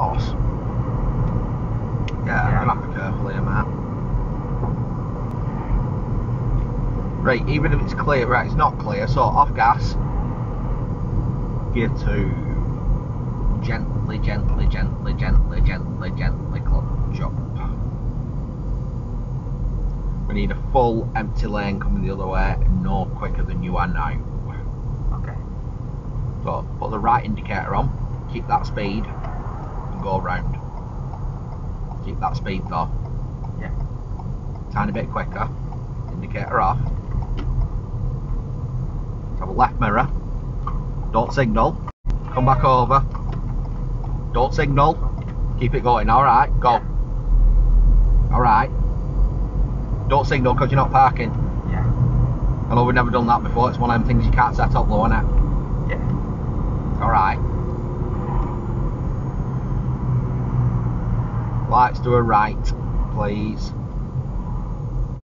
horse. Yeah, I'm gonna have to be careful here, Matt. Right, even if it's clear, right, it's not clear, so off gas. Gear 2. Gently, gently, gently, gently, gently, gently clutch up. We need a full empty lane coming the other way, no quicker than you are now. Okay. So put the right indicator on, keep that speed, and go round. Keep that speed though. Yeah. Tiny bit quicker. Indicator off. Have a left mirror. Don't signal. Come back over. Don't signal. Keep it going. Alright, go. Yeah. Alright. Don't signal because you're not parking. Yeah. I know we've never done that before. It's one of them things you can't set up though, isn't it? Yeah. Alright. Lights to a right, please.